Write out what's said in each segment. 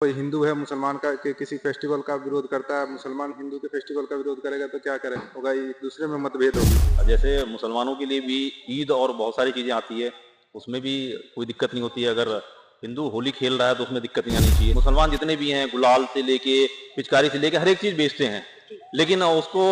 कोई हिंदू है मुसलमान का के किसी फेस्टिवल का विरोध करता है, मुसलमान हिंदू के फेस्टिवल का विरोध करेगा तो क्या करे, होगा एक दूसरे में मतभेद होगी। जैसे मुसलमानों के लिए भी ईद और बहुत सारी चीज़ें आती है, उसमें भी कोई दिक्कत नहीं होती है। अगर हिंदू होली खेल रहा है तो उसमें दिक्कत नहीं आनी चाहिए। मुसलमान जितने भी हैं गुलाल से लेके पिचकारी से लेके हर एक चीज़ बेचते हैं, लेकिन उसको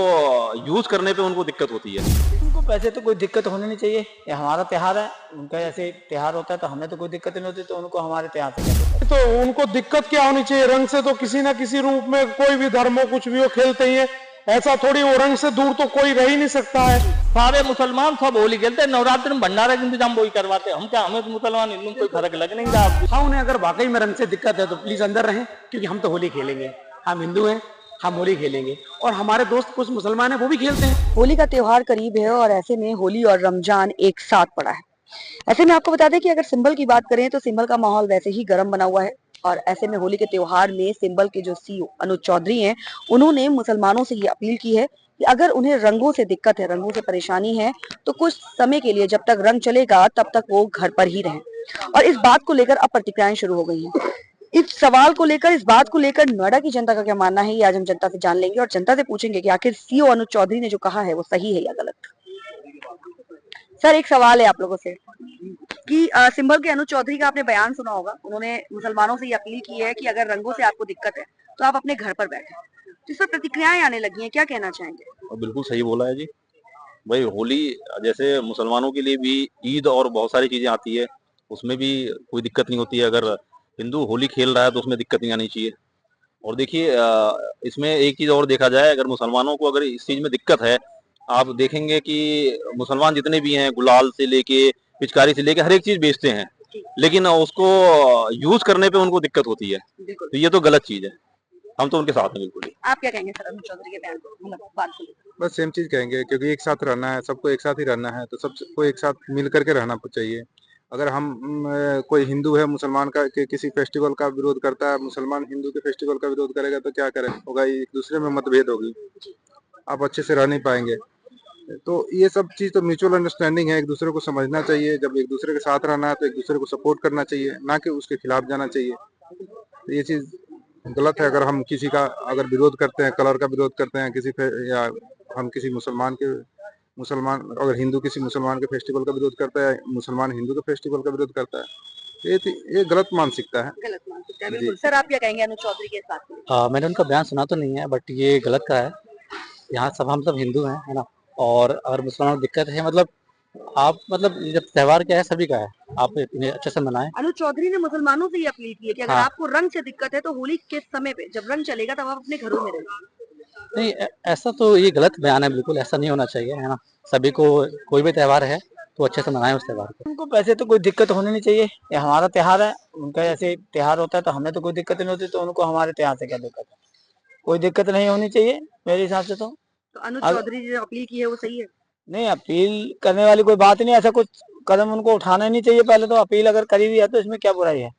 यूज़ करने पे उनको दिक्कत होती है। उनको पैसे तो कोई दिक्कत होनी नहीं चाहिए, ये हमारा त्योहार है, उनका ऐसे त्योहार होता है तो हमें तो कोई दिक्कत नहीं होती, तो उनको हमारे त्योहार से क्या दिक्कत? तो उनको दिक्कत क्या होनी चाहिए? रंग से तो किसी ना किसी रूप में कोई भी धर्म हो कुछ भी हो खेलते ही है, ऐसा थोड़ी वो रंग से दूर तो कोई रह ही नहीं सकता है। सारे मुसलमान सब होली खेलते हैं, नवरात्रि में भंडारे का इंतजाम वही करवाते हैं। हम क्या, हमें तो मुसलमान हिंदू में कोई फर्क लग नहीं रहा। हाँ, उन्हें अगर वाकई में रंग से दिक्कत है तो प्लीज अंदर रहें, क्योंकि हम तो होली खेलेंगे, हम हिंदू हैं, हम होली खेलेंगे और हमारे दोस्त कुछ मुसलमान हैं वो भी खेलते हैं। होली का त्योहार करीब है और ऐसे में होली और रमजान एक साथ पड़ा है। ऐसे में आपको बता दें कि अगर सिंबल की बात करें तो सिंबल का माहौल वैसे ही गर्म बना हुआ है और ऐसे में होली के त्योहार में सिंबल के जो सीईओ अनुज चौधरी हैं, उन्होंने मुसलमानों से ये अपील की है कि अगर उन्हें रंगों से दिक्कत है, रंगों से परेशानी है, तो कुछ समय के लिए जब तक रंग चलेगा तब तक वो घर पर ही रहें। और इस बात को लेकर अब प्रतिक्रियाएं शुरू हो गई हैं। इस सवाल को लेकर, इस बात को लेकर नोएडा की जनता का क्या मानना है, ये आज हम जनता से जान लेंगे और जनता से पूछेंगे कि आखिर सीईओ अनुज चौधरी ने जो कहा है वो सही है या गलत। सर, एक सवाल है आप लोगों से कि सिंबल के अनुज चौधरी का आपने बयान सुना होगा। उन्होंने मुसलमानों से ये अपील की है कि अगर रंगों से आपको दिक्कत है तो आप अपने घर पर बैठे। जिस पर प्रतिक्रियाएं आने लगी हैं, क्या कहना चाहेंगे? और बिल्कुल सही बोला है जी। भाई होली जैसे मुसलमानों के लिए भी ईद और बहुत सारी चीज़ें आती है, उसमें भी कोई दिक्कत नहीं होती है। अगर हिंदू होली खेल रहा है तो उसमें दिक्कत नहीं आनी चाहिए। और देखिए इसमें एक चीज़ और देखा जाए, अगर मुसलमानों को अगर इस चीज़ में दिक्कत है, आप देखेंगे कि मुसलमान जितने भी हैं गुलाल से लेके पिचकारी से लेके हर एक चीज़ बेचते हैं, लेकिन उसको यूज़ करने पे उनको दिक्कत होती है। तो ये तो गलत चीज़ है। हम तो उनके साथ हैं बिल्कुल ही। आप क्या कहेंगे सर अनुज चौधरी के बयान को, मतलब बात को लेकर? बस सेम चीज कहेंगे, क्योंकि एक साथ रहना है, सबको एक साथ ही रहना है, तो सबको एक साथ मिल करके रहना चाहिए। अगर हम कोई हिंदू है मुसलमान का के किसी फेस्टिवल का विरोध करता है, मुसलमान हिंदू के फेस्टिवल का विरोध करेगा तो क्या करे, होगा एक दूसरे में मतभेद होगी, आप अच्छे से रह नहीं पाएंगे। तो ये सब चीज तो म्यूचुअल अंडरस्टैंडिंग है, एक दूसरे को समझना चाहिए। जब एक दूसरे के साथ रहना है तो एक दूसरे को सपोर्ट करना चाहिए, ना कि उसके खिलाफ जाना चाहिए। तो ये चीज गलत है। अगर हम किसी का अगर विरोध करते हैं, कलर का विरोध करते हैं या हम किसी मुसलमान अगर हिंदू किसी मुसलमान के फेस्टिवल का विरोध करता है, मुसलमान हिंदू के फेस्टिवल का विरोध करता है, ये गलत मानसिकता है। गलत मानसिकता है, बिल्कुल। सर, आप क्या कहेंगे अनुज चौधरी के इस बात को? मैंने उनका बयान सुना तो नहीं है, बट ये गलत का है। यहाँ सब हम सब हिंदू हैं, है ना। और अगर मुसलमानों को दिक्कत है, मतलब आप, मतलब जब त्योहार क्या है सभी का है, आप इतने अच्छे से मनाएं। अनुज चौधरी ने मुसलमानों से ये अपील की है कि अगर हाँ। आपको रंग से दिक्कत है तो होली के समय पे जब रंग चलेगा तब आप अपने घरों में रहें। नहीं, ऐसा तो ये गलत बयान है, बिल्कुल ऐसा नहीं होना चाहिए, है ना। सभी को कोई भी त्योहार है तो अच्छे से मनाएं उस त्योहार को। उनको पैसे तो कोई दिक्कत होनी नहीं चाहिए, ये हमारा त्योहार है, उनका ऐसे त्योहार होता है तो हमें तो कोई दिक्कत नहीं होती, तो उनको हमारे त्योहार से क्या दिक्कत है? कोई दिक्कत नहीं होनी चाहिए मेरे हिसाब से। तो अनुज चौधरी ने जो अपील की है वो सही है? नहीं, अपील करने वाली कोई बात नहीं, ऐसा कुछ कदम उनको उठाना नहीं चाहिए। पहले तो अपील अगर करी हुई है तो इसमें क्या बुराई है?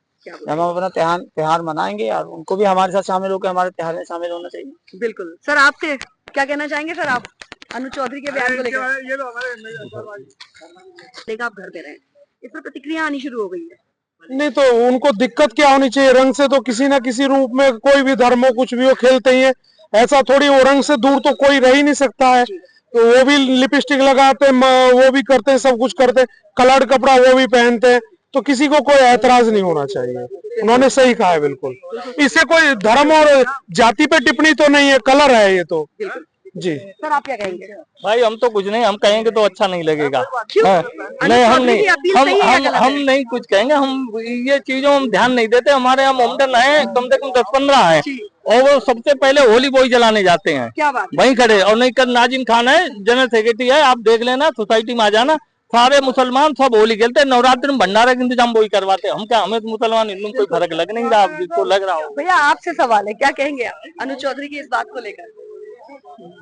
हम अपना त्योहार मनाएंगे और उनको भी हमारे साथ शामिल होकर हमारे त्योहार में शामिल होना चाहिए। बिल्कुल। सर, आपसे क्या कहना चाहेंगे सर आप अनुज चौधरी के बयान को लेकर? आप घर पे रहे, इस पर प्रतिक्रिया आनी शुरू हो गई है। नहीं, तो उनको दिक्कत क्या होनी चाहिए? रंग से तो किसी ना किसी रूप में कोई भी धर्म हो कुछ भी हो खेलते ही है, ऐसा थोड़ी वो रंग से दूर तो कोई रह ही नहीं सकता है। तो वो भी लिपस्टिक लगाते हैं, वो भी करते हैं, सब कुछ करते हैं, कलर्ड कपड़ा वो भी पहनते हैं, तो किसी को कोई ऐतराज नहीं होना चाहिए। उन्होंने सही कहा है, बिल्कुल। इससे कोई धर्म और जाति पे टिप्पणी तो नहीं है, कलर है ये तो। जी सर, आप क्या कहेंगे? भाई हम तो कुछ नहीं, हम कहेंगे तो अच्छा नहीं लगेगा। नहीं, हम नहीं कुछ कहेंगे, हम ये चीजों हम ध्यान नहीं देते। हमारे यहाँ मोमडन है कम से कम 10-15 है, और वो सबसे पहले होली बोई जलाने जाते हैं। क्या बात? वहीं खड़े। और नहीं कर नाजिम खान है, जनरल सेक्रेटरी है, आप देख लेना, सोसाइटी में आ जाना, सारे मुसलमान सब होली खेलते हैं, नवरात्रि में भंडारे का इंतजाम वही करवाते हैं। हम क्या, हमें तो मुसलमान हिंदू कोई फर्क लग नहीं रहा, जिसको लग रहा हो। भैया, आपसे सवाल है, क्या कहेंगे आप अनुज चौधरी की इस बात को लेकर?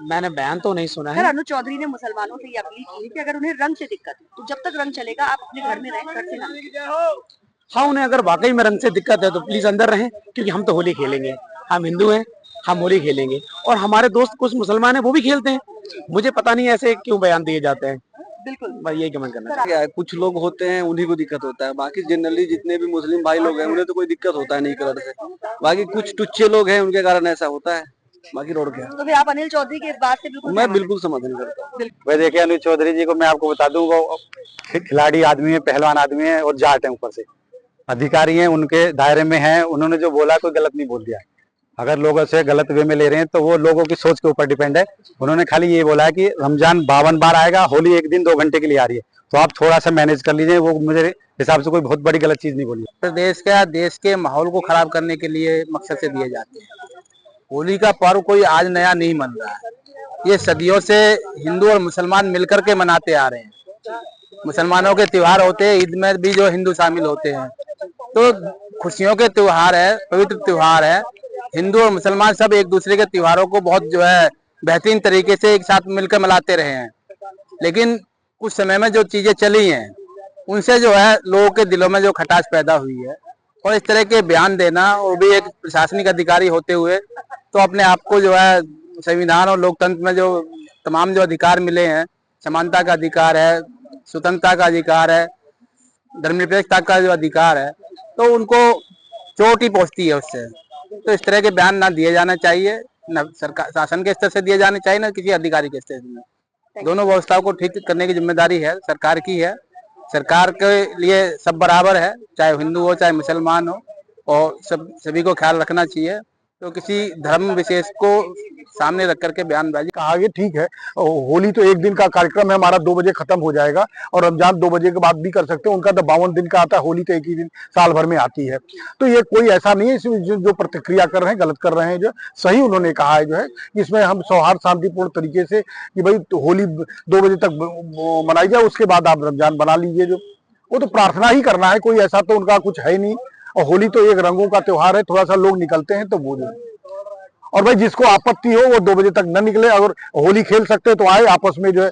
मैंने बयान तो नहीं सुना सर, है। अनुज चौधरी ने मुसलमानों से ये अपील की है कि अगर उन्हें रंग से दिक्कत है तो जब तक रंग चलेगा आप अपने घर में रहें, घर से ना निकलें। हाँ, उन्हें अगर वाकई में रंग से दिक्कत है तो प्लीज अंदर रहें, क्योंकि हम तो होली खेलेंगे, हम हिंदू हैं, हम होली खेलेंगे और हमारे दोस्त कुछ मुसलमान हैं वो भी खेलते हैं। मुझे पता नहीं ऐसे क्यों बयान दिए जाते हैं। बिल्कुल भाई यही कमेंट करना सर, क्या है, कुछ लोग होते हैं उन्हीं को दिक्कत होता है, बाकी जनरली जितने भी मुस्लिम भाई लोग हैं उन्हें तो कोई दिक्कत होता है नहीं कलर से। बाकी कुछ टुच्चे लोग हैं उनके कारण ऐसा होता है, बाकी रोड क्या। तो फिर आप अनिल चौधरी की इस बात से बिल्कुल मैं सहमत हैं? बिल्कुल समर्थन करता हूँ। भाई देखिए अनिल चौधरी जी को मैं आपको बता दूं, वो खिलाड़ी आदमी है, पहलवान आदमी है और जाट है, ऊपर से अधिकारी हैं, उनके दायरे में हैं। उन्होंने जो बोला कोई गलत नहीं बोल दिया। अगर लोग उसे गलत वे में ले रहे हैं तो वो लोगों की सोच के ऊपर डिपेंड है। उन्होंने खाली ये बोला है कि रमजान 52 बार आएगा, होली एक दिन 2 घंटे के लिए आ रही है, तो आप थोड़ा सा मैनेज कर लीजिए। वो मुझे हिसाब से कोई बहुत बड़ी गलत चीज नहीं बोली। प्रदेश का देश के माहौल को खराब करने के लिए मकसद से दिए जाते हैं। होली का पर्व कोई आज नया नहीं मन रहा है, ये सदियों से हिंदू और मुसलमान मिलकर के मनाते आ रहे हैं। मुसलमानों के त्योहार होते हैं, ईद में भी जो हिंदू शामिल होते हैं, तो खुशियों के त्योहार है, पवित्र त्योहार है। हिंदू और मुसलमान सब एक दूसरे के त्योहारों को बहुत जो है बेहतरीन तरीके से एक साथ मिलकर मनाते रहे हैं। लेकिन कुछ समय में जो चीजें चली हैं उनसे जो है लोगों के दिलों में जो खटास पैदा हुई है, और इस तरह के बयान देना, वो भी एक प्रशासनिक अधिकारी होते हुए, तो अपने आप को जो है संविधान और लोकतंत्र में जो तमाम जो अधिकार मिले हैं, समानता का अधिकार है, स्वतंत्रता का अधिकार है, धर्मनिरपेक्षता का जो अधिकार है, तो उनको चोट ही पहुंचती है उससे। तो इस तरह के बयान ना दिए जाना चाहिए, न सरकार शासन के स्तर से दिए जाने चाहिए, न किसी अधिकारी के स्तर से। दोनों व्यवस्थाओं को ठीक करने की जिम्मेदारी है सरकार की है। सरकार के लिए सब बराबर है, चाहे हिंदू हो चाहे मुसलमान हो, और सभी को ख्याल रखना चाहिए। तो किसी धर्म विशेष को सामने रख करके बयानबाजी कहा ये ठीक है। होली तो एक दिन का कार्यक्रम है हमारा, 2 बजे खत्म हो जाएगा, और रमजान 2 बजे के बाद भी कर सकते हैं। उनका तो 52 दिन का आता है, होली तो एक ही दिन साल भर में आती है। तो ये कोई ऐसा नहीं है इसमें जो प्रतिक्रिया कर रहे हैं गलत कर रहे हैं। जो सही उन्होंने कहा है जो है, इसमें हम सौहार्द शांतिपूर्ण तरीके से कि भाई तो होली 2 बजे तक मनाई जाए, उसके बाद आप रमजान बना लीजिए। जो वो तो प्रार्थना ही करना है, कोई ऐसा तो उनका कुछ है नहीं। और होली तो एक रंगों का त्योहार है, थोड़ा सा लोग निकलते हैं तो वो जो, और भाई जिसको आपत्ति हो वो 2 बजे तक न निकले। अगर होली खेल सकते तो आए, आपस में जो है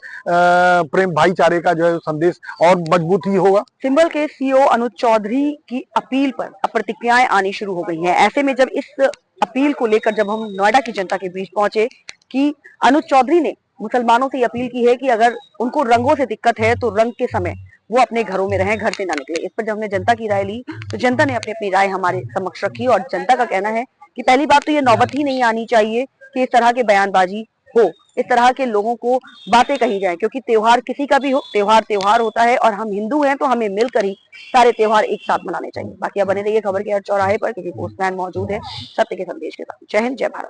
प्रेम भाईचारे का जो है संदेश और मजबूत ही होगा। सिंबल के सीईओ अनुज चौधरी की अपील पर अब प्रतिक्रियाएं आनी शुरू हो गई हैं। ऐसे में जब इस अपील को लेकर जब हम नोएडा की जनता के बीच पहुंचे कि अनुज चौधरी ने मुसलमानों से अपील की है कि अगर उनको रंगों से दिक्कत है तो रंग के समय वो अपने घरों में रहें, घर से ना निकले। इस पर जब हमने जनता की राय ली तो जनता ने अपनी अपनी राय हमारे समक्ष रखी, और जनता का कहना है कि पहली बात तो ये नौबत ही नहीं आनी चाहिए कि इस तरह के बयानबाजी हो, इस तरह के लोगों को बातें कही जाए, क्योंकि त्योहार किसी का भी हो, त्योहार त्योहार होता है, और हम हिंदू हैं तो हमें मिलकर ही सारे त्योहार एक साथ मनाने चाहिए। बाकी अब बने रहिए खबर के हर चौराहे पर, क्योंकि पोस्टमैन मौजूद है सत्य के संदेश के साथ। जय हिंद, जय भारत।